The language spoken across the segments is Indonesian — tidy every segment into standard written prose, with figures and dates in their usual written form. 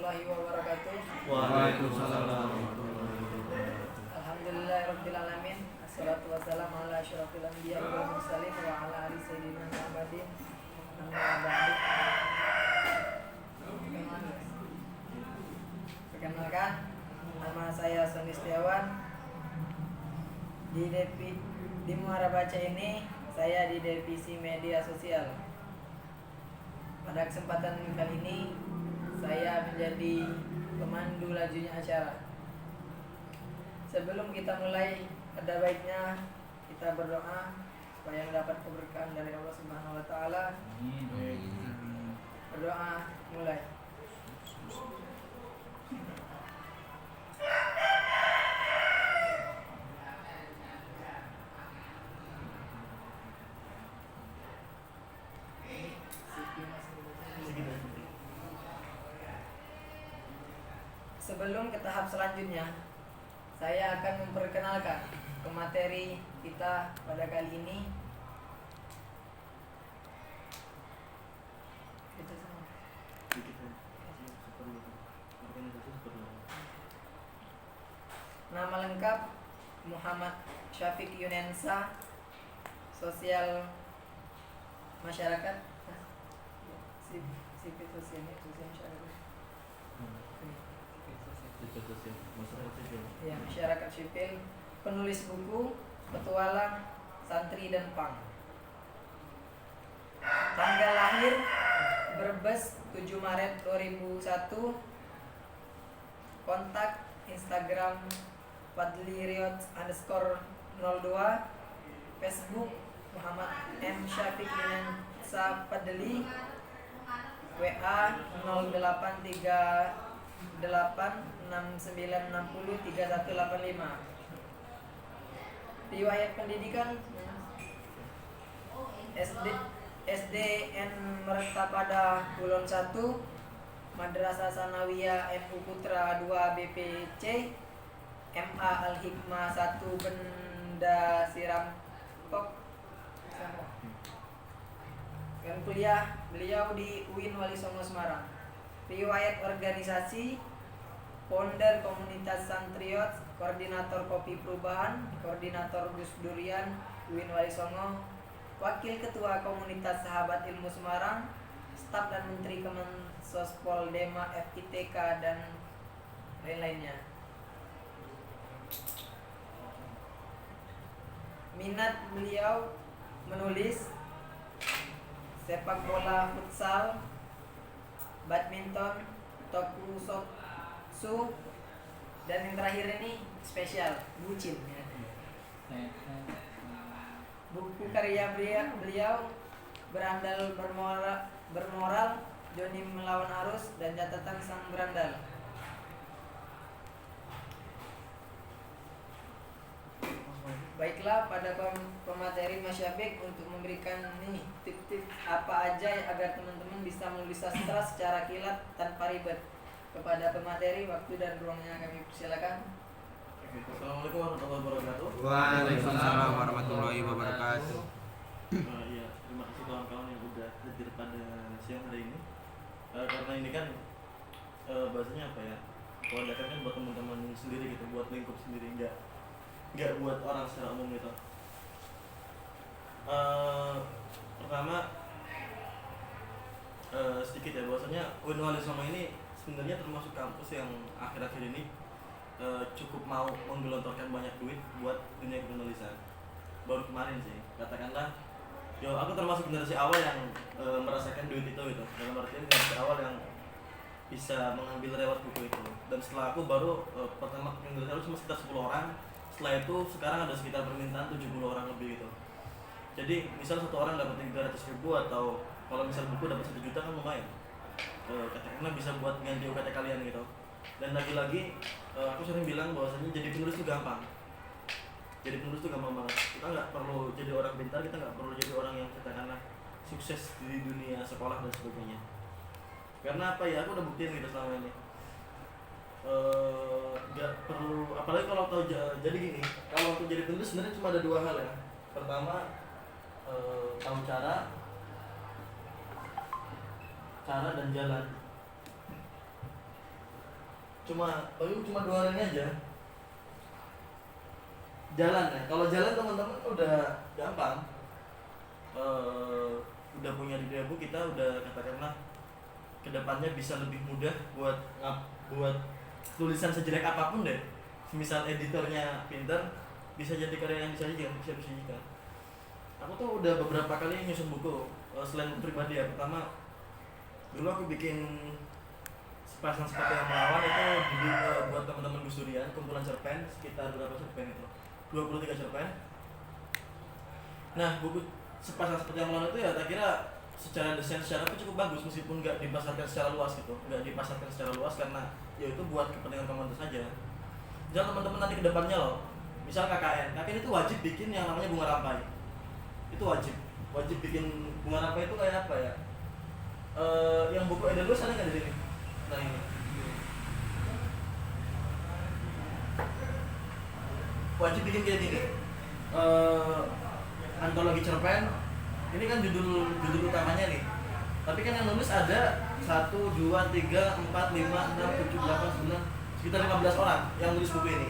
warahmatullahi wabarakatuh. Waalaikumsalam warahmatullahi wabarakatuh. Alhamdulillahirabbil alamin. Assalatu wassalamu ala asyrofil anbiya'i wal mursalin wa ala ali sayyidina Muhammadin. Amma ba'du. Perkenalkan, nama saya Sony Setiawan. Di Muara Baca ini saya di divisi media sosial. Pada kesempatan kali ini saya menjadi pemandu lajunya acara. Sebelum kita mulai, ada baiknya kita berdoa supaya mendapat keberkahan dari Allah Subhanahu wa taala. Berdoa mulai. Sebelum ke tahap selanjutnya, saya akan memperkenalkan ke materi kita pada kali ini. Nama lengkap Muhammad Syafiq Yunensa, sosial masyarakat, sipil sosial masyarakat. Ya, masyarakat sipil, penulis buku, petualang, santri dan pang. Tanggal lahir Brebes 7 Maret 2001. Kontak Instagram @fadliriot_02. Facebook Muhammad M Syafiq Yunensa Fadli. WA 083869603185. Riwayat pendidikan SDN Mertapada Kulon 1, Madrasah Sanawiyah MU Putra 2 BPC, MA Al Hikmah 1 Benda Sirampok. Dan kuliah beliau di UIN Wali Songo Semarang. Riwayat organisasi, founder komunitas Santriot, koordinator Kopi Perubahan, koordinator Gus Durian UIN Wali Songo, wakil ketua komunitas Sahabat Ilmu Semarang, staf dan menteri Kemensospol Dema FITK dan lain-lainnya. Minat beliau menulis, sepak bola, futsal, badminton, tokusatsu, dan yang terakhir ini spesial, bucin. Buku karya beliau Berandal Bermoral, Joni Melawan Arus, dan Catatan Sang Berandal. Baiklah, pada pemateri Mas Syafiq untuk memberikan nih tip-tip apa aja agar teman-teman bisa menulis sastra secara kilat tanpa ribet. Kepada pemateri, waktu dan ruangnya kami persilakan. Assalamualaikum warahmatullahi wabarakatuh. Waalaikumsalam warahmatullahi wabarakatuh. Iya, terima kasih kawan-kawan yang udah hadir pada siang hari ini. Karena ini kan bahasanya apa ya? Wadah kan buat teman-teman sendiri gitu, buat lingkup sendiri, nggak buat orang secara umum gitu. Pertama sedikit ya, bahwasanya UIN Wali Songo ini sebenarnya termasuk kampus yang akhir-akhir ini cukup mau menggelontorkan banyak duit buat dunia penulisan. Baru kemarin sih, katakanlah, aku termasuk generasi awal yang merasakan duit itu gitu. Dalam artian generasi awal yang bisa mengambil lewat buku itu. Dan setelah aku baru pertama generasi awal cuma sekitar 10 orang. Setelah itu sekarang ada sekitar permintaan 70 orang lebih gitu. Jadi misal satu orang dapat 300.000 atau kalau misal buku dapat 1 juta kan lumayan. Katakanlah bisa buat ganti UKT kalian gitu. Dan lagi-lagi aku sering bilang bahwasanya jadi penulis itu gampang. Jadi penulis itu gampang banget. Kita nggak perlu jadi orang pintar, kita nggak perlu jadi orang yang katakanlah sukses di dunia sekolah dan sebagainya. Karena apa ya, aku udah buktiin gitu selama ini. Nggak perlu, apalagi kalau tahu jadi gini, kalau untuk jadi penulis sebenarnya cuma ada 2 hal ya. Pertama, tahu cara dan jalan. baru cuma 2 hari ini aja. Jalan ya, kalau jalan teman-teman udah gampang. Udah punya di Debu, kita udah katakanlah kedepannya bisa lebih mudah buat tulisan sejelek apapun deh. Misal editornya pinter, bisa jadi karya yang disajikan, bisa disajikan. Aku tuh udah beberapa kali nyusun buku selain pribadi ya. Pertama, dulu aku bikin sepasang sepatu yang melawan itu buat teman-teman Gus Durian, kumpulan cerpen, sekitar berapa cerpen itu? 23 cerpen. Nah, buku sepasang sepatu yang melawan itu ya tak kira secara desain secara itu cukup bagus meskipun nggak dipasarkan secara luas gitu, nggak dipasarkan secara luas karena ya itu buat kepentingan komunitas saja. Jangan teman-teman nanti kedepannya loh, misal KKN itu wajib bikin yang namanya bunga rampai. Itu wajib bikin bunga rampai itu kayak apa ya? Yang buku Edelweiss ada nggak di sini? Nah ini. Wajib bikin kayak gini. Antologi cerpen. Ini kan judul utamanya nih. Tapi kan yang nulis ada 1, 2, 3, 4, 5, 6, 7, 8, 9, sekitar 15 orang yang nulis buku ini.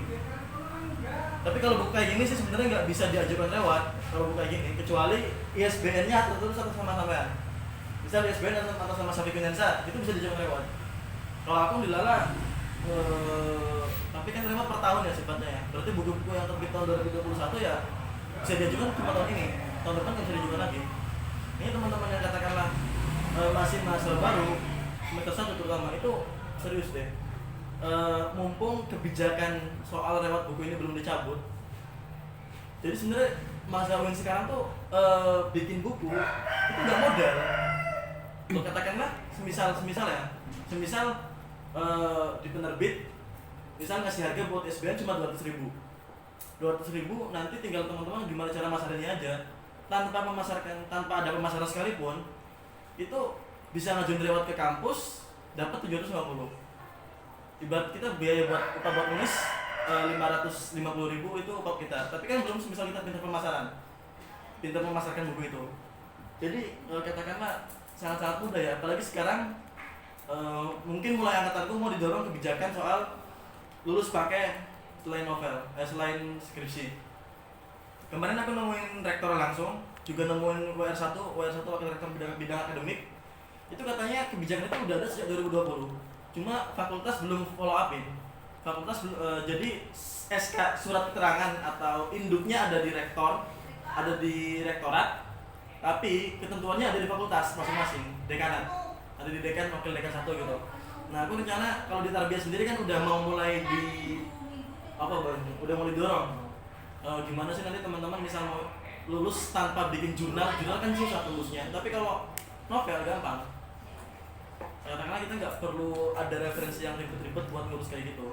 Tapi kalau buku kayak gini sih sebenarnya nggak bisa diajukan lewat kalau buku kayak gini, kecuali ISBN-nya terus atas sama sampean. Misal ISBN atau sama Safi Finansa, itu bisa diajukan lewat. Kalau aku dilala, tapi kan lewat per tahun ya sifatnya ya. Berarti buku-buku yang terbit tahun 2021 ya bisa diajukan cuma tahun ini. Tahun depan nggak bisa diajukan lagi. Ini teman-teman yang katakanlah masih mahasiswa baru semester 1 terutama itu serius deh. Mumpung kebijakan soal lewat buku ini belum dicabut, jadi sebenarnya mahasiswa UIN sekarang tuh bikin buku itu nggak modal. Lo katakanlah semisal di penerbit misal ngasih harga buat SBN cuma 200.000 nanti tinggal teman-teman gimana cara masarinnya aja tanpa ada pemasaran sekalipun, itu bisa ngajuin lewat ke kampus dapat 750. Ibarat kita biaya upah buat nulis 550.000 itu upah kita. Tapi kan belum misal kita pintar memasarkan buku itu. Jadi katakanlah sangat-sangat mudah ya. Apalagi sekarang mungkin mulai angkatanku mau didorong kebijakan soal lulus pakai selain novel, selain skripsi. Kemarin aku nemuin rektor langsung, juga nemuin WR1 wakil rektor bidang akademik. Itu katanya kebijakan itu udah ada sejak 2020. Cuma fakultas belum follow upin. Jadi SK surat keterangan atau induknya ada di rektor, ada di rektorat, tapi ketentuannya ada di fakultas masing-masing, dekanat. Ada di dekan, wakil dekan 1 gitu. Nah, aku rencana kalau di Tarbiyah sendiri kan udah mau mulai udah mulai dorong. Gimana sih nanti teman-teman misal mau lulus tanpa bikin jurnal kan susah lulusnya. Tapi kalau novel gampang. Karena kita nggak perlu ada referensi yang ribet-ribet buat lulus kayak gitu.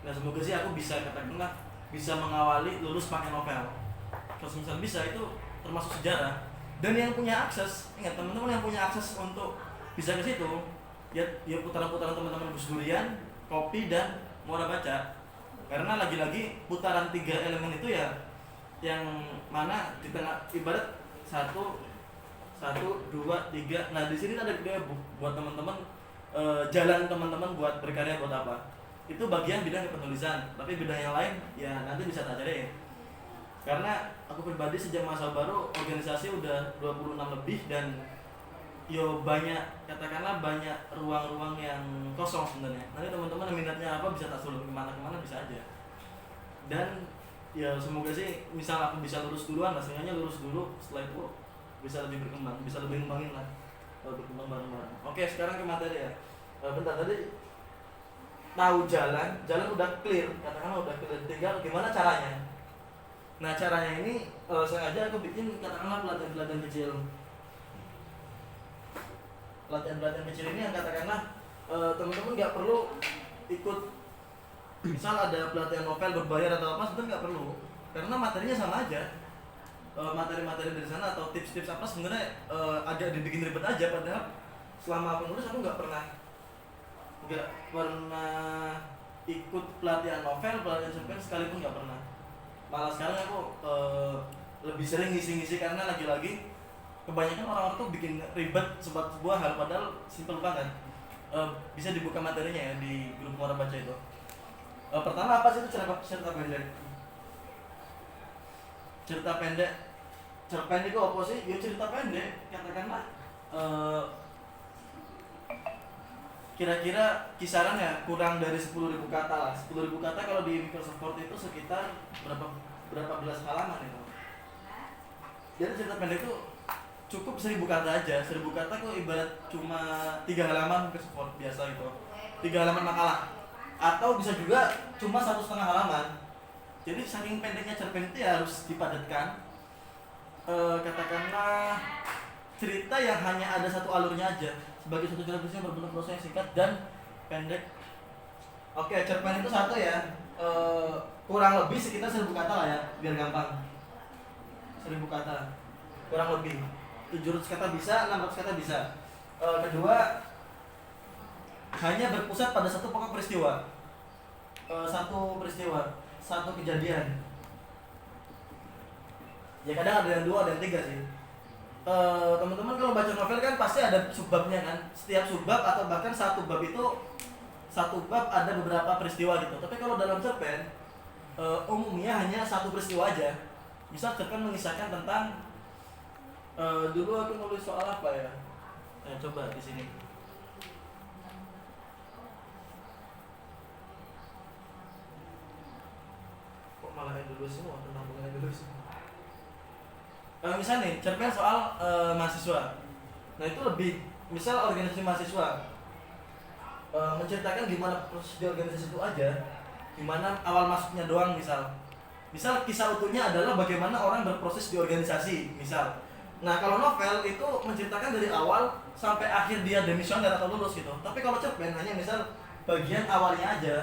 Nah, semoga sih aku bisa katakanlah bisa mengawali lulus pakai novel. Kalau misal bisa itu termasuk sejarah. Dan yang punya akses, ingat teman-teman yang punya akses untuk bisa ke situ, ya putaran-putaran teman-teman Gus Durian, Kopi dan Muara Baca. Karena lagi-lagi putaran 3 elemen itu ya yang mana di tengah ibarat 1, 2, 3. Nah, di sini ada dia buat teman-teman jalan teman-teman buat berkarya buat apa. Itu bagian bidang penulisan, tapi bidang yang lain ya nanti bisa tak cari. Karena aku pribadi sejak masa baru organisasi udah 26 lebih dan katakanlah banyak ruang-ruang yang kosong sebenarnya. Nanti teman-teman minatnya apa bisa tak suruh kemana-kemana bisa aja. Dan ya semoga sih misal aku bisa lulus duluan, rasanya lulus dulu, setelah itu bisa lebih berkembang, bisa lebih ngembangin lah, berkembang bareng-bareng. Oke, sekarang ke materi ya. Bentar, tadi tahu jalan udah clear, katakanlah udah clear, tinggal gimana caranya. Nah, caranya ini sengaja aku bikin katakanlah pelatihan kecil. Pelatihan kecil ini yang katakanlah teman-teman nggak perlu ikut, misal ada pelatihan novel berbayar atau apa, sebenarnya nggak perlu, karena materinya sama aja. Materi-materi dari sana atau tips-tips apa sebenarnya agak dibikin ribet aja, padahal selama aku nulis aku nggak pernah ikut pelatihan novel, pelatihan cerpen sekalipun nggak pernah. Malah sekarang aku lebih sering ngisi-ngisi karena lagi-lagi kebanyakan orang-orang tuh bikin ribet sebuah hal padahal simpel banget. Bisa dibuka materinya ya di grup Muara Baca itu. Pertama apa sih itu cerita pendek? Cerita pendek, cerpen itu apa sih? Ya cerita pendek, katakanlah kira-kira kisarannya kurang dari 10.000 kata lah. 10.000 kata kalau di Microsoft Word itu sekitar berapa belas halaman itu. Jadi cerita pendek itu cukup 1.000 kata aja. 1.000 kata kok ibarat cuma 3 halaman Microsoft Word biasa gitu. 3 halaman makalah. Atau bisa juga cuma 1,5 halaman. Jadi saking pendeknya cerpen itu ya harus dipadatkan. Katakanlah cerita yang hanya ada satu alurnya aja sebagai satu jalan tulis yang berbentuk prosa yang singkat dan pendek. Oke, cerpen itu satu ya, kurang lebih sekitar 1.000 kata lah ya, biar gampang. 1.000 kata kurang lebih 700 kata bisa, 600 kata bisa. Kedua, hanya berpusat pada satu pokok peristiwa, satu kejadian. Ya kadang ada yang 2, ada yang 3 sih. Teman-teman kalau baca novel kan pasti ada subbabnya kan. Setiap subbab atau bahkan satu bab itu ada beberapa peristiwa gitu. Tapi kalau dalam cerpen umumnya hanya satu peristiwa aja. Misal cerpen mengisahkan tentang dulu aku nulis soal apa ya? Coba di sini. Kok malah dulu semua tentang pengen dulu semua. Misalnya nih, cerpen soal mahasiswa. Nah itu lebih, misal organisasi mahasiswa menceritakan gimana proses di organisasi itu aja, gimana awal masuknya doang misal kisah utuhnya adalah bagaimana orang berproses di organisasi misal. Nah kalau novel itu menceritakan dari awal sampai akhir dia demisioner atau lulus gitu. Tapi kalau cerpen hanya misal bagian awalnya aja.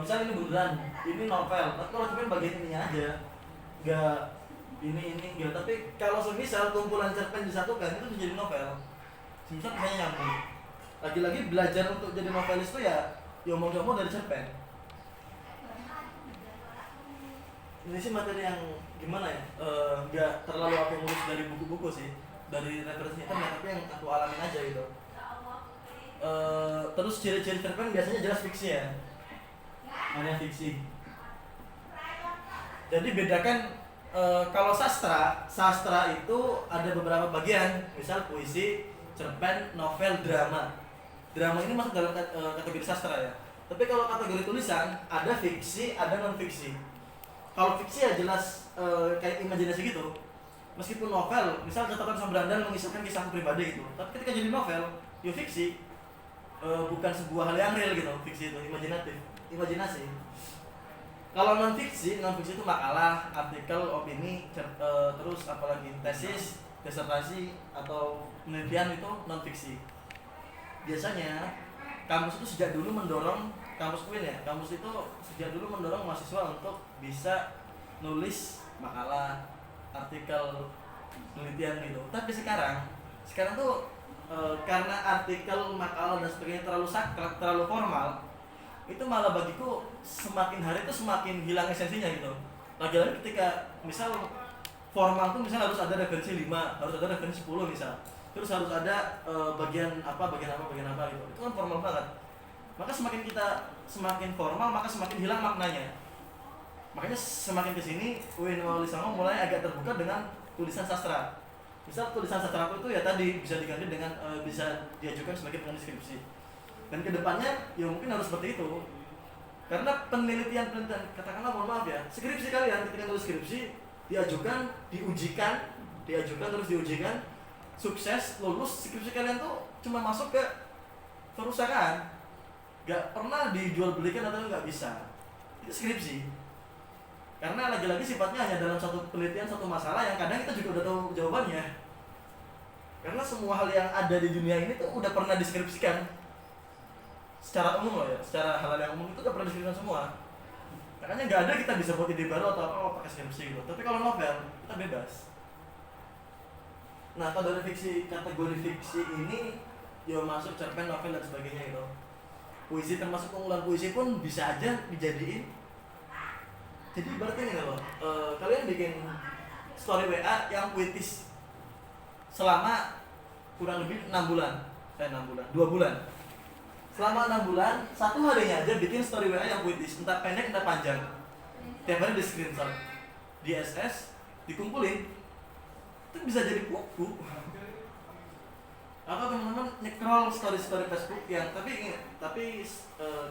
Misal ini beneran, ini novel. Tapi kalau cerpen bagian ininya aja, nggak ini enggak. Tapi kalau semisal kumpulan cerpen disatukan itu menjadi novel. Semisal kisahnya nyambung. Lagi-lagi belajar untuk jadi novelis itu ya omong-omong dari cerpen. Ini sih materi yang gimana ya? Enggak terlalu aku ngurus dari buku-buku sih, dari referensi internet, tapi yang aku alamin aja gitu. Terus ciri-ciri cerpen biasanya jelas fiksi ya. Hanya fiksi. Jadi bedakan. Kalau sastra itu ada beberapa bagian, misal puisi, cerpen, novel, drama. Drama ini masuk dalam kategori sastra ya. Tapi kalau kategori tulisan ada fiksi, ada non fiksi. Kalau fiksi ya jelas kayak imajinasi gitu. Meskipun novel, misal catatan Sambrandal mengisahkan kisah pribadi gitu. Tapi ketika jadi novel, ya fiksi, bukan sebuah hal yang real gitu. Fiksi itu imajinasi. Kalau non fiksi itu makalah, artikel, opini, terus apalagi tesis, disertasi atau penelitian itu non fiksi. Biasanya kampus itu sejak dulu mendorong kampus itu sejak dulu mendorong mahasiswa untuk bisa nulis makalah, artikel, penelitian gitu. Tapi sekarang tuh karena artikel, makalah dan sebagainya terlalu sakral, terlalu formal, itu malah bagiku semakin hari itu semakin hilang esensinya gitu. Lagi-lagi ketika misal formal tuh misal harus ada referensi 5, harus ada referensi 10 misal. Terus harus ada bagian apa gitu. Itu kan formal banget. Maka semakin formal maka semakin hilang maknanya. Makanya semakin kesini UIN Wali Songo mulai agak terbuka dengan tulisan sastra. Misal tulisan sastra itu ya tadi bisa diganti dengan bisa diajukan sebagai transkripsi. Dan kedepannya ya mungkin harus seperti itu. Karena penelitian katakanlah mohon maaf ya, skripsi kalian ketika nulis skripsi diajukan, terus diujikan, sukses, lulus, skripsi kalian tuh cuma masuk ke perusahaan, gak pernah dijual belikan atau nggak bisa. Itu skripsi. Karena lagi-lagi sifatnya hanya dalam satu penelitian, satu masalah yang kadang kita juga udah tahu jawabannya. Karena semua hal yang ada di dunia ini tuh udah pernah deskripsikan secara umum loh ya, secara hal yang umum itu udah pernah deskripsikan semua. Makanya nggak ada kita bisa buat ide baru atau apa pakai skripsi gitu. Tapi kalau novel kita bebas. Nah kategori fiksi ini ya masuk cerpen, novel dan sebagainya gitu. Puisi termasuk kumpulan puisi pun bisa aja dijadiin. Jadi berarti ini loh, kalian bikin story WA yang puitis selama kurang lebih 6 bulan. 6 bulan, 2 bulan. Selama 6 bulan, satu harinya aja bikin story WA yang puitis, entah pendek entah panjang. Tiap hari di screenshot, di SS, dikumpulin, itu bisa jadi buku. Atau teman-teman nge-scroll story Facebook yang tapi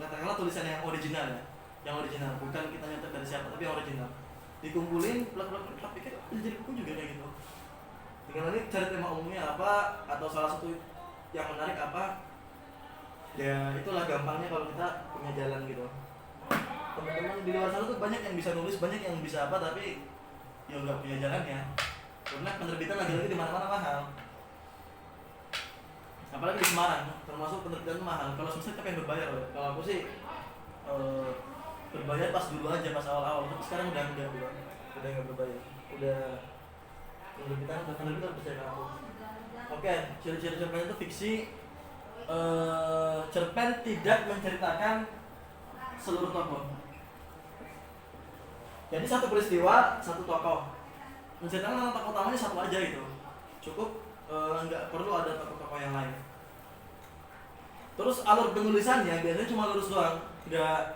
katakanlah tulisan yang original ya, yang original, bukan kita nyetek dari siapa tapi yang original. Dikumpulin, plak pikir bisa jadi buku juga kayak gitu. Tinggal nanti cari tema umumnya apa atau salah satu yang menarik apa. Ya itulah gampangnya kalau kita punya jalan gitu. Teman-teman di luar sana tuh banyak yang bisa nulis, banyak yang bisa apa, tapi ya nggak punya jalannya. Karena penerbitan lagi-lagi di mana-mana mahal. Apalagi di Semarang, termasuk penerbitan mahal. Kalau semester kita pengen berbayar loh. Kalau aku sih berbayar pas dulu aja, pas awal-awal. Tapi sekarang udah nggak berbayar. Udah penerbitan percaya aku. Oke, ciri-ciri cerpen itu fiksi. Cerpen tidak menceritakan seluruh tokoh. Jadi satu peristiwa, satu tokoh. Menceritakan tokoh utamanya satu aja gitu. Cukup, nggak perlu ada tokoh-tokoh yang lain. Terus alur penulisannya biasanya cuma lurus doang, nggak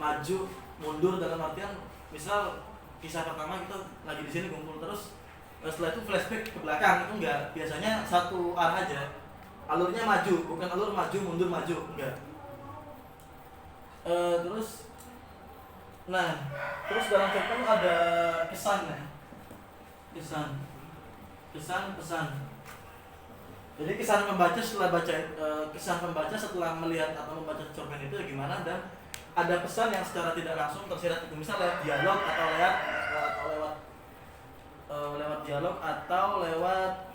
maju mundur dalam artian misal kisah pertama kita lagi di sini kumpul terus setelah itu flashback ke belakang, itu enggak, biasanya satu arah aja. Alurnya maju, bukan alur maju mundur maju, enggak. Terus dalam cerpen ada kesannya, kesan pesan. Jadi kesan pembaca setelah melihat atau membaca cerpen itu gimana, dan ada pesan yang secara tidak langsung tersirat itu, misal lewat dialog atau lewat dialog atau lewat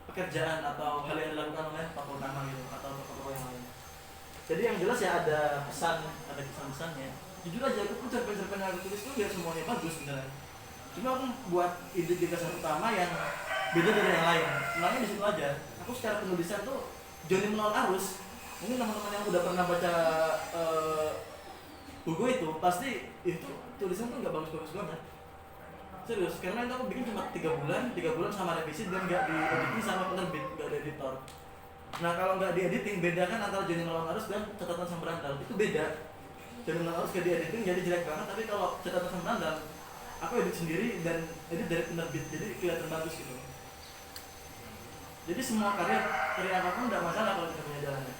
pekerjaan atau hal yang dilakukan oleh tokoh utama gitu atau tokoh yang lain. Jadi yang jelas ya ada pesan, ada kesan-pesannya. Jujur aja aku pun cerpen-cerpen yang aku tulis itu ya semuanya bagus sebenarnya. Cuma aku buat ide gagasan utama yang beda dari yang lain. Sebenarnya di situ aja. Aku secara penulisan tuh Johnny Melawan Arus. Mungkin teman-teman yang udah pernah baca buku itu pasti itu tulisan tuh nggak bagus-bagus banget. Serius, karena itu aku bikin cuma 3 bulan sama revisi dan nggak diediting sama penerbit, nggak ada editor. Nah kalau nggak diediting, bedakan antara Johnny Melawan Arus dan Catatan Sang Berandal, itu beda. Johnny Melawan Arus nggak diediting jadi jelek banget, tapi kalau Catatan Sang Berandal aku edit sendiri dan edit dari penerbit, jadi kelihatan bagus gitu. Jadi semua karya apapun nggak masalah kalau kita punya jalannya.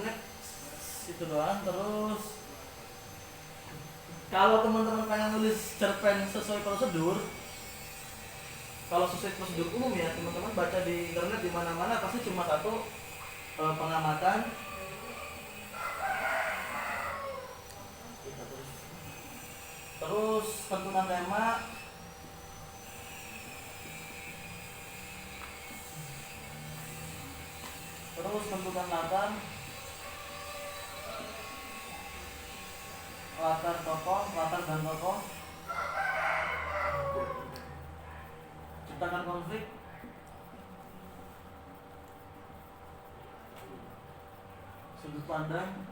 Next itu doang. Terus kalau teman-teman pengen nulis cerpen sesuai prosedur, kalau sesuai prosedur umum ya teman-teman baca di internet di mana-mana pasti cuma satu, pengamatan, terus tentukan tema, terus tentukan latar dan tokoh, ciptakan konflik, sudut pandang,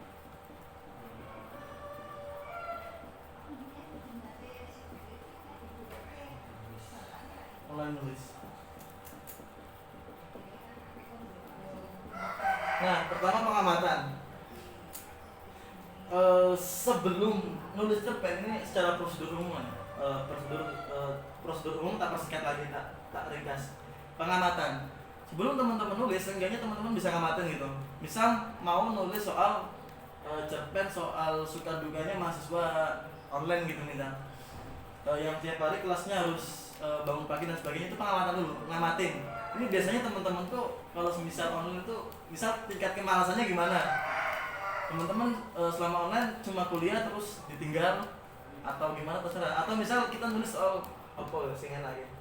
mulai nulis. Nah, pertama pengamatan. Sebelum nulis cerpen ini secara prosedur umum, prosedur umum tak persingkat lagi, tak ringkas. Pengamatan. Sebelum teman-teman nulis, seenggaknya teman-teman bisa ngamatin gitu. Misal mau nulis soal cerpen soal suka dukanya mahasiswa online gitu misal. Yang tiap hari kelasnya harus bangun pagi dan sebagainya, itu pengamatan dulu, ngamatin. Ini biasanya teman-teman tuh kalau misal online itu, misal tingkat kemalasannya gimana? Teman-teman selama online cuma kuliah terus ditinggal atau gimana terserah. Atau misal kita nulis soal apa sing lagi.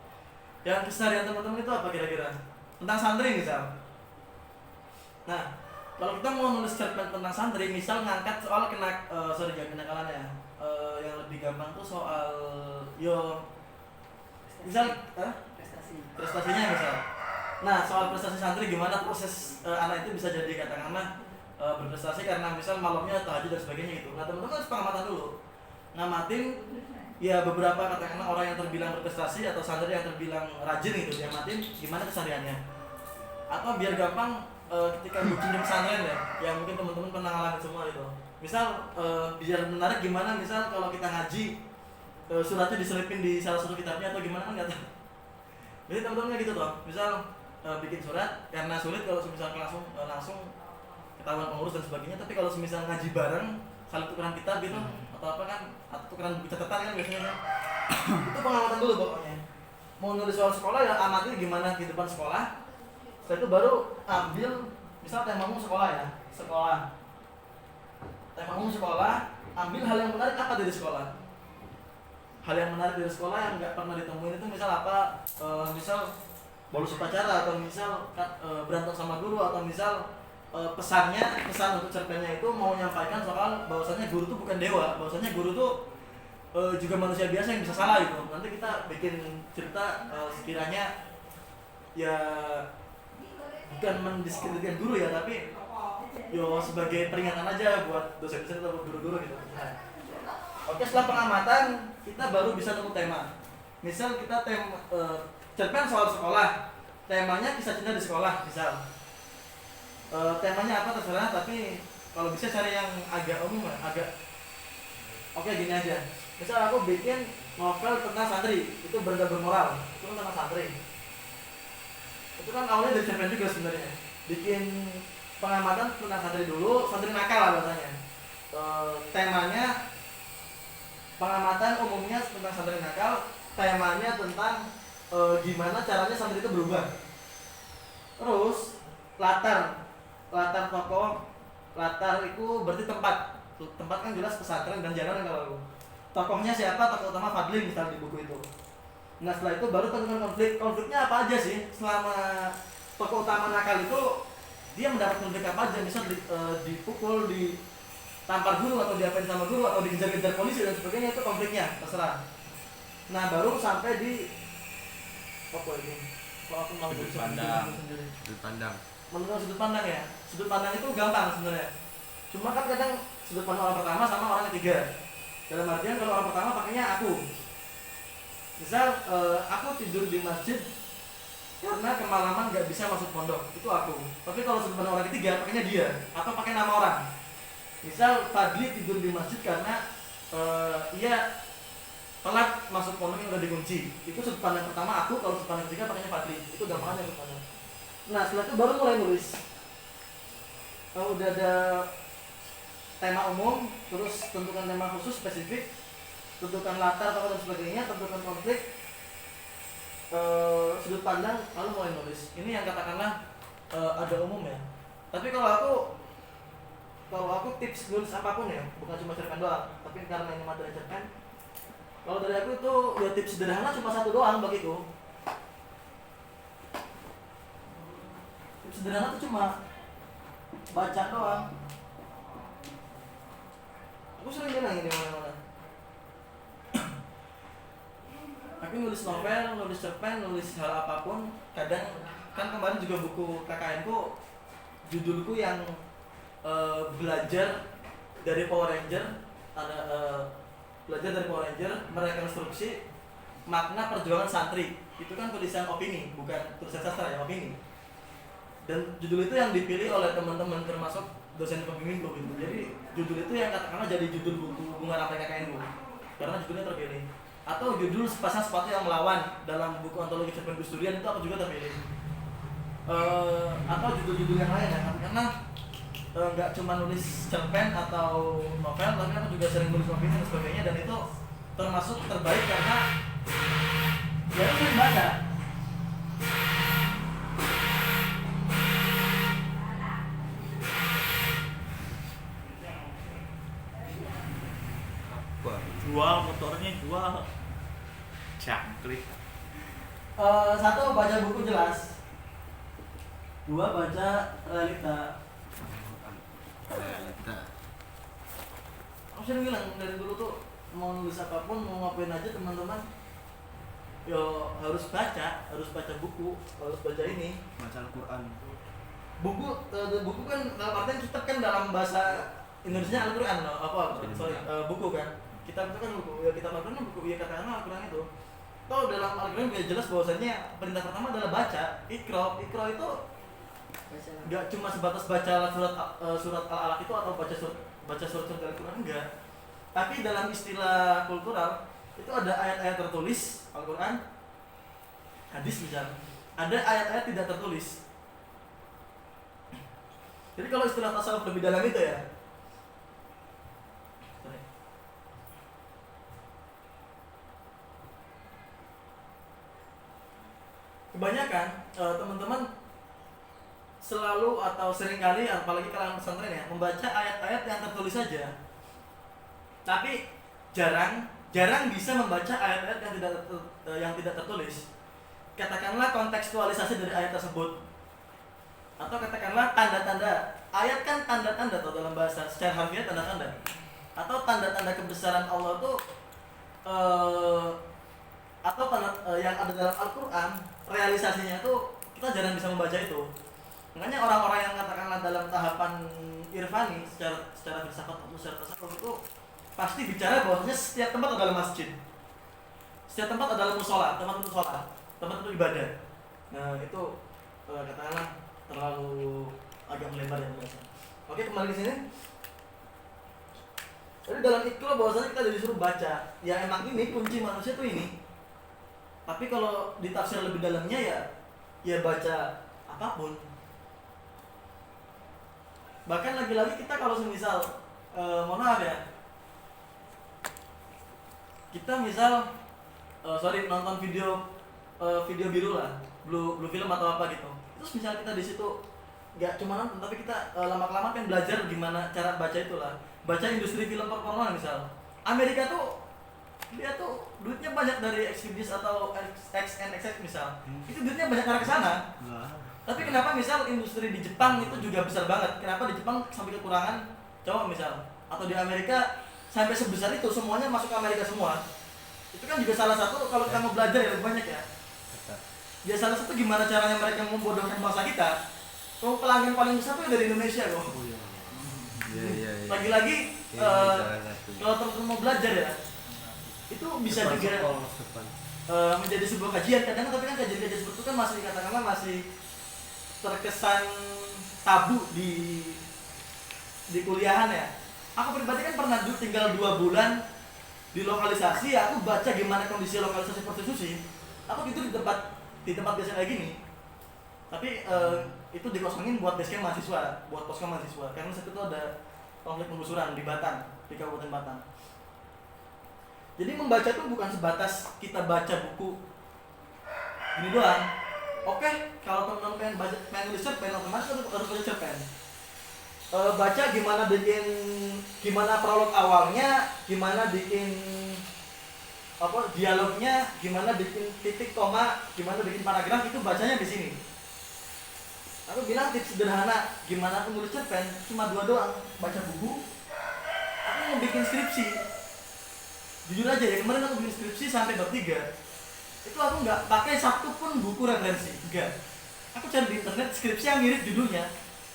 Yang keseharian teman-teman itu apa kira-kira? Tentang santri misal. Nah, kalau kita mau nulis cerpen tentang santri, misal ngangkat soal kenakalannya. Yang lebih gampang tuh soal misal prestasinya misal. Nah, soal prestasi santri gimana proses anak itu bisa jadi katakanlah berprestasi karena misal malamnya tahajud dan sebagainya gitu. Nah teman-teman harus pengamatan dulu, ngamatin ya beberapa katakanlah orang yang terbilang berprestasi atau santri yang terbilang rajin gitu, diamatin gimana kesehariannya. Atau biar gampang ketika bikin pesantren ya, yang mungkin teman-teman pernah ngalamin semua itu. Misal biar menarik gimana, misal kalau kita ngaji suratnya diselipin di salah satu kitabnya atau gimana kan nggak tahu. Jadi teman-teman gitu tuh, misal bikin surat karena sulit kalau misal langsung ketahuan pengurus dan sebagainya. Tapi kalau misal ngaji bareng, saling tukeran kitab gitu atau apa kan, atau tukeran buku catatan kan biasanya kan. Itu pengamatan dulu pokoknya. Mau nulis soal sekolah ya amati gimana kehidupan sekolah. Setelah itu baru ambil, misal temamu sekolah ya, sekolah. Temamu sekolah, ambil hal yang menarik apa dari sekolah. Hal yang menarik dari sekolah yang nggak pernah ditemuin itu misal apa, misal bolos upacara atau misal berantem sama guru atau misal pesan untuk cerpennya itu mau menyampaikan soal bahwasannya guru itu bukan dewa, bahwasannya guru itu juga manusia biasa yang bisa salah gitu. Nanti kita bikin cerita sekiranya ya bukan mendiskreditkan guru ya, tapi yo sebagai peringatan aja buat dosen-dosen atau guru-guru gitu. Nah, oke, setelah pengamatan kita baru bisa nemu tema. Misal kita cerpen soal sekolah, temanya kisah cinta di sekolah misal. Temanya apa terserah, tapi kalau bisa cari yang agak umum, agak oke gini aja. Misal aku bikin novel tentang santri, itu benda bermoral, itu kan tentang santri. Itu kan awalnya dari cerpen juga sebenarnya. Bikin pengamatan tentang santri dulu, santri nakal lah bahasanya. Temanya pengamatan umumnya tentang santri nakal, temanya tentang gimana caranya santri itu berubah. Terus latar tokoh, latar itu berarti tempat kan jelas pesantren dan jalan kalau tokohnya siapa, tokoh utama Fadli misalnya di buku itu. Nah setelah itu baru tentukan konfliknya apa aja sih selama tokoh utama nakal itu dia mendapat konflik apa aja, misal dipukul, ditampar guru atau diapain sama guru atau dikejar-kejar polisi dan sebagainya, itu konfliknya terserah. Nah baru sampai di apa ini? Kalau aku mau Sudut pandang. Menurut sudut pandang ya, sudut pandang itu gampang sebenarnya. Cuma kan kadang sudut pandang orang pertama sama orang ketiga. Dalam artian kalau orang pertama pakainya aku. Misal aku tidur di masjid karena kemalaman nggak bisa masuk pondok, itu aku. Tapi kalau sudut pandang orang ketiga pakainya dia atau pakai nama orang. Misal Fadli tidur di masjid karena ia telat masuk pondok yang udah dikunci. Itu sudut pandang pertama aku, kalau sudut pandang ketiga pakainya Fadli. Itu gampang aja sudut pandang. Nah setelah itu baru mulai nulis. Udah ada tema umum, terus tentukan tema khusus spesifik, tentukan latar tokoh dan sebagainya, tentukan konflik, sudut pandang, lalu mulai nulis. Ini yang katakanlah ada umum ya. Tapi kalau aku tips nulis apapun ya, bukan cuma cerpen doang, tapi karena ini materi cerpen, kalau dari aku itu ya tips sederhana cuma satu doang bagiku. Tips sederhana itu cuma baca doang. Aku sering bilang ini mana-mana. Aku nulis novel, nulis cerpen, nulis hal apapun. Kadang kan kemarin juga buku KKN ku, judulku yang belajar dari Power Ranger, ada belajar dari Power Ranger, merekonstruksi makna perjuangan santri. Itu kan tulisan opini, bukan tulisan sastra ya, opini. Dan judul itu yang dipilih oleh teman-teman termasuk dosen pembimbing gitu. Jadi judul itu yang katakanlah jadi judul buku bunga rantai KKN bu, karena judulnya terpilih. Atau judul sepasang sepatu yang melawan dalam buku antologi cerpen Gus Durian itu aku juga terpilih. Atau judul-judul yang lain ya, karena nggak cuma nulis cerpen atau novel, tapi aku juga sering nulis opini dan sebagainya, dan itu termasuk terbaik karena ya itu sering baca. Jual motornya, jual cangkrik. Satu, baca buku jelas. Dua, baca realita. Aku sering bilang dari dulu tuh mau nulis apapun, mau ngapain aja teman-teman, yo harus baca buku, harus baca ini. Baca Al-Quran. Buku kan dalam artian kitab kan dalam bahasa Indonesia Al-Quran, buku kan. Kitab itu kan buku, ya kitab Al-Quran buku, ya katakanlah Al-Quran itu. Tahu dalam Al-Quran jelas bahwasannya perintah pertama adalah baca, ikro itu Bacalah. nggak cuma sebatas baca surat Al-Alaq itu atau baca surat dari Quran, enggak. Tapi dalam istilah kultural itu ada ayat-ayat tertulis Al-Quran, hadis misalnya, ada ayat-ayat tidak tertulis. Jadi kalau istilah tasawuf lebih dalam itu ya, kebanyakan teman-teman selalu atau seringkali apalagi kalangan pesantren ya membaca ayat-ayat yang tertulis saja, tapi jarang bisa membaca ayat-ayat yang tidak tertulis. Katakanlah kontekstualisasi dari ayat tersebut, atau katakanlah tanda-tanda. Ayat kan tanda-tanda atau dalam bahasa secara harfiah tanda-tanda, atau tanda-tanda kebesaran Allah itu atau yang ada dalam Al-Quran, realisasinya itu kita jarang bisa membaca itu. Makanya orang-orang yang katakanlah dalam tahapan irfani secara filsafat atau secara tasawuf itu pasti bicara bahwasanya setiap tempat adalah masjid, setiap tempat adalah musola, tempat untuk sholat, tempat untuk ibadah. Nah itu katakanlah terlalu agak melebar yang biasa. Oke, kembali ke sini. Jadi dalam ikhlas bahwasanya kita disuruh baca. Ya emang ini kunci manusia tuh ini. Tapi kalau ditafsir lebih dalamnya ya baca apapun. Bahkan lagi-lagi kita kalau semisal mohon maaf ya, kita misal nonton video biru lah, blue film atau apa gitu. Terus misal kita di situ nggak cuma nonton, tapi kita lama-kelamaan kan belajar gimana cara baca itulah. Baca industri film perpornoan misal. Amerika tuh dia tuh duitnya banyak dari Xvideos atau XNXX misal. Itu duitnya banyak arah ke sana. Tapi kenapa misal industri di Jepang itu juga besar banget? Kenapa di Jepang sampai kekurangan cowok misal? Atau di Amerika sampai sebesar itu semuanya masuk ke Amerika semua? Itu kan juga salah satu kalau kita mau belajar ya lebih banyak ya. Ya salah satu gimana caranya mereka membodohkan bangsa kita. Kalau pelanggan paling besar tuh dari Indonesia kok. Iya. Lagi-lagi kalau teman-teman mau belajar ya, itu bisa juga menjadi sebuah kajian. Kadang tapi kan kajian-kajian seperti itu kan masih katakanlah masih terkesan tabu di kuliahan ya. Aku pribadi kan pernah tinggal 2 bulan di lokalisasi, aku baca gimana kondisi lokalisasi prostitusi. Aku tidur di tempat biasa kayak gini. Tapi itu dikosongin buat basecamp mahasiswa, buat posko mahasiswa. Karena saat itu ada konflik penggusuran di Batang, di Kabupaten Batang. Jadi membaca itu bukan sebatas kita baca buku ini doang. Oke, kalau teman-teman pengen nulis cerpen, otomatis harus baca cerpen. Baca gimana prolog awalnya, gimana bikin dialognya, gimana bikin titik koma, gimana bikin paragraf, itu bacanya di sini. Aku bilang tips sederhana gimana aku nulis cerpen cuma 2 doang, baca buku. Aku mau bikin skripsi. Jujur aja ya, kemarin aku bikin skripsi sampai bab 3. Itu aku nggak pakai satu pun buku referensi, enggak. Aku cari di internet skripsi yang mirip judulnya,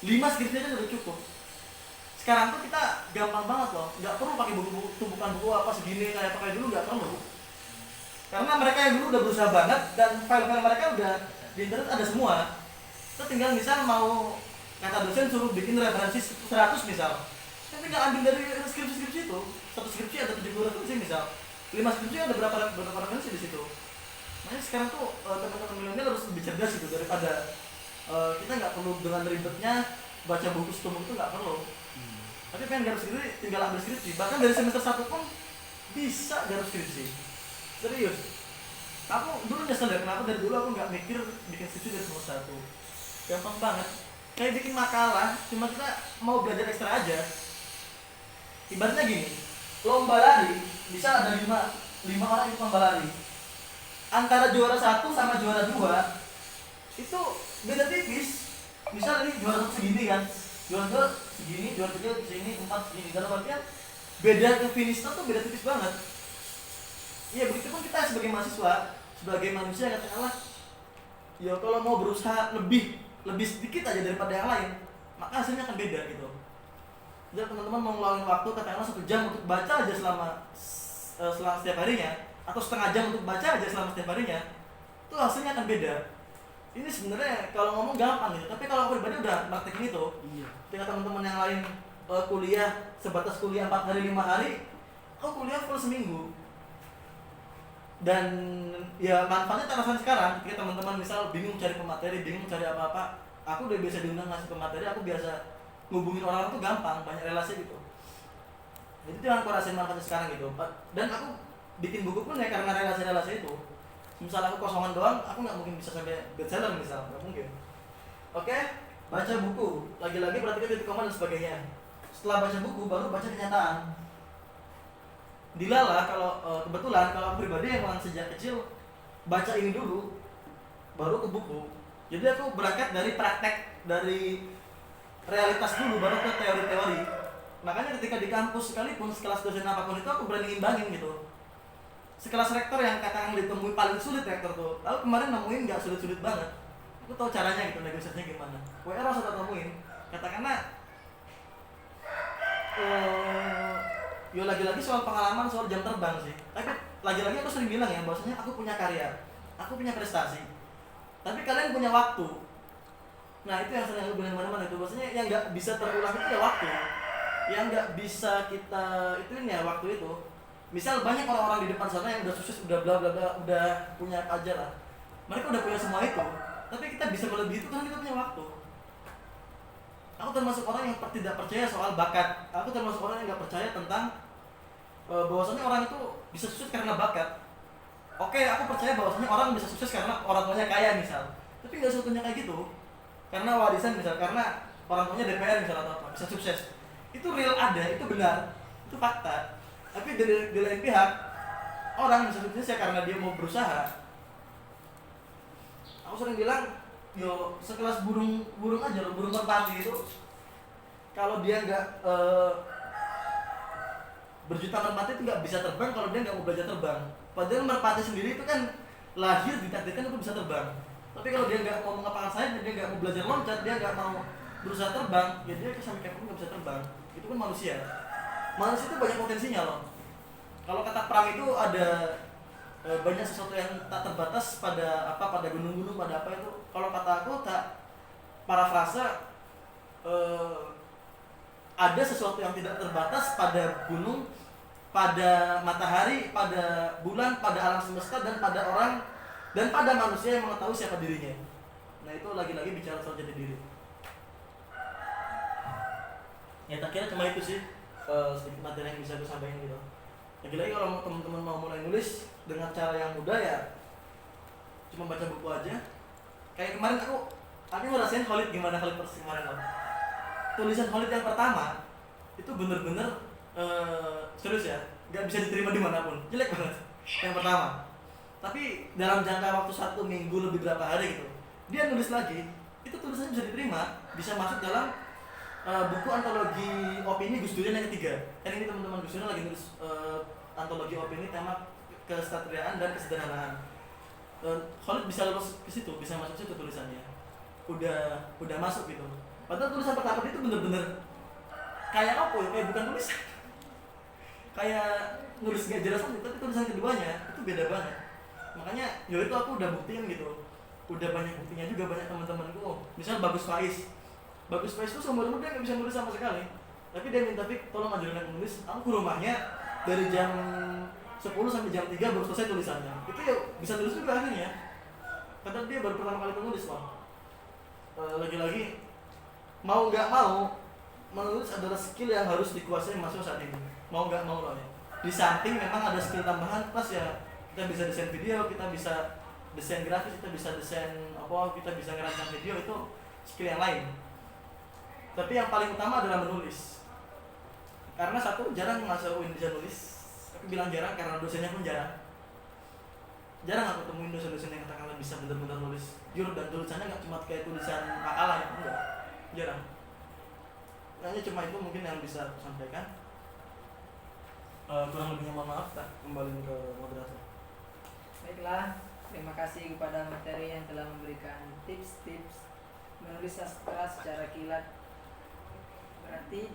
5 skripsi aja udah cukup. Sekarang tuh kita gampang banget loh, nggak perlu pakai buku tumpukan buku apa segini kayak pakai dulu, nggak perlu. Karena mereka yang dulu udah berusaha banget dan file-file mereka udah di internet ada semua. Kita tinggal misal mau kata dosen suruh bikin referensi 100 misal, kita tinggal ambil dari skripsi itu. Satu skripsi ada 70 referensi misal, 5 skripsi ada berapa referensi di situ. Makanya sekarang tuh teman-teman milenial harus lebih cerdas gitu daripada kita nggak perlu dengan ribetnya baca buku setumuk itu nggak perlu. Tapi pengen garap skripsi tinggal ambil skripsi. Bahkan dari semester 1 pun bisa garap skripsi. Serius. Aku dulu nyesel ya kenapa dari dulu aku nggak mikir bikin skripsi dari semester 1. Gampang banget. Kayak bikin makalah, cuma kita mau belajar ekstra aja. Ibaratnya gini, lomba lari bisa ada 5 orang ikut lomba lari. Antara juara 1 sama juara 2 itu beda tipis. Misal ini juara 1 segini kan, juara 2 segini, juara 3 segini, 4 segini. Dalam artian beda ke finishnya tuh beda tipis banget. Iya, begitu pun kita sebagai mahasiswa, sebagai manusia katakanlah, ya kalau mau berusaha lebih sedikit aja daripada yang lain, maka hasilnya akan beda gitu. Jadi teman-teman mau ngeluarin waktu katakanlah 1 jam untuk baca aja selama setiap harinya, atau setengah jam untuk baca aja selama setiap harinya, itu hasilnya akan beda. ini sebenarnya kalau ngomong gampang gitu, tapi kalau aku pribadi udah praktekin itu. Iya. Ketika teman-teman yang lain kuliah sebatas kuliah 4 hari 5 hari, aku kuliah full seminggu. Dan ya manfaatnya terasa sekarang. Ketika teman-teman misal bingung cari pemateri, bingung cari apa-apa, aku udah biasa diundang ngasih pemateri, aku biasa ngubungin orang tuh gampang, banyak relasi gitu. Jadi itu yang aku rasain manfaatnya sekarang gitu. Dan aku bikin buku pun ya karena relasi-relasi itu. Misal aku kosongan doang, aku nggak mungkin bisa sampai bestseller misal, nggak mungkin. Oke, baca buku, lagi-lagi perhatikan titik koma dan sebagainya. Setelah baca buku, baru baca kenyataan. Dilala kalau kebetulan kalau aku pribadi emang sejak kecil baca ini dulu, baru ke buku. Jadi aku berangkat dari praktek, dari realitas dulu, baru ke teori-teori. Makanya ketika di kampus sekalipun, sekelas dosen apapun itu aku berani imbangin gitu. Sekelas rektor yang katakan ditemui paling sulit rektor tuh, lalu kemarin nemuin nggak sulit-sulit banget. Aku tahu caranya gitu, negosiasinya gimana. WR harus aku temuin, katakanlah yo lagi-lagi soal pengalaman, soal jam terbang sih. Tapi lagi-lagi aku sering bilang ya, bahwasanya aku punya karya, aku punya prestasi, tapi kalian punya waktu. Nah itu yang sering aku bilang mana-mana itu, bahwasanya yang nggak bisa terulang itu ya waktu, yang nggak bisa kita ituin ya waktu itu. Misal banyak orang-orang di depan sana yang udah sukses, udah bla bla bla, udah punya apa aja lah. Mereka udah punya semua itu, tapi kita bisa melebihi itu karena kita punya waktu. Aku termasuk orang yang tidak percaya soal bakat. Aku termasuk orang yang nggak percaya tentang bahwasanya orang itu bisa sukses karena bakat. Oke, aku percaya bahwasanya orang bisa sukses karena orang tuanya kaya misal. Tapi nggak semuanya kayak gitu. Karena warisan misal, karena orang tuanya DPR misal atau apa, bisa sukses. Itu real ada, itu benar, itu fakta. Tapi di lain pihak, orang bisa sukses ya karena dia mau berusaha. Aku sering bilang, yo sekelas burung aja loh, burung merpati itu, kalau dia nggak berjuta merpati itu nggak bisa terbang kalau dia nggak mau belajar terbang. Padahal merpati sendiri itu kan lahir ditakdirkan untuk bisa terbang. Tapi kalau dia nggak mau mengepakkan sayap, dia nggak mau belajar loncat, dia nggak mau berusaha terbang, ya dia sampai kapan nggak bisa terbang. Itu kan manusia. Manusia itu banyak potensinya loh. Kalau kata Pram itu ada banyak sesuatu yang tak terbatas pada gunung-gunung, pada apa itu. Kalau kata aku tak parafrase, ada sesuatu yang tidak terbatas pada gunung, pada matahari, pada bulan, pada alam semesta, dan pada orang dan pada manusia yang mengetahui siapa dirinya. Nah itu lagi-lagi bicara soal jati diri. Ya tak kira cuma itu sih sedikit materi yang bisa gue sampaikan gitu. Lagi-lagi kalau teman-teman mau mulai nulis dengan cara yang mudah ya cuma baca buku aja. Kayak kemarin aku ngerasain Khalid, gimana Khalid persis kemarin loh. Tulisan Khalid yang pertama itu bener-bener serius ya, nggak bisa diterima dimanapun, jelek banget yang pertama. Tapi dalam jangka waktu 1 minggu lebih berapa hari gitu, dia nulis lagi, itu tulisannya bisa diterima, bisa masuk dalam buku antologi opini Gus Durian yang ketiga. Kan ini teman-teman Gus Durian lagi nulis antologi opini tema kesatriaan dan kesederhanaan. Khalid bisa lulus ke situ, bisa masuk situ tulisannya. Udah masuk gitu. Padahal tulisan pertama itu bener-bener kayak apa ya? Kayak bukan tulisan. Kayak nulis nggak jelas aja, tapi tulisan keduanya itu beda banget. Makanya ya itu aku udah buktiin gitu. Udah banyak buktinya juga, banyak teman-temanku. Misal Bagus Faiz itu seumur hidup dia nggak bisa nulis sama sekali. Tapi dia minta Fik, tolong ajarin aku nulis. Aku ke rumahnya dari jam 10 sampai jam 3 baru selesai tulisannya. Itu ya bisa nulis juga akhirnya. Padahal dia baru pertama kali menulis loh. Lagi-lagi mau nggak mau, menulis adalah skill yang harus dikuasai mahasiswa saat ini. Mau nggak mau loh ya. Di samping memang ada skill tambahan plus ya, kita bisa desain video, kita bisa desain grafis, kita bisa desain kita bisa ngerancang video, itu skill yang lain. Tapi yang paling utama adalah menulis. Karena satu, jarang mahasiswa UIN bisa nulis. Aku bilang jarang karena dosennya pun jarang. Jarang aku temuin dosen-dosen yang katakanlah bisa benar-benar nulis jujur, dan tulisannya nggak cuma kayak tulisan makalah ya, enggak. Jarang. Hanya cuma itu mungkin yang bisa aku sampaikan. Kurang lebihnya mohon maaf, tak kembali ke moderator. Baiklah, terima kasih kepada materi yang telah memberikan tips-tips menulis sastra secara kilat. Berarti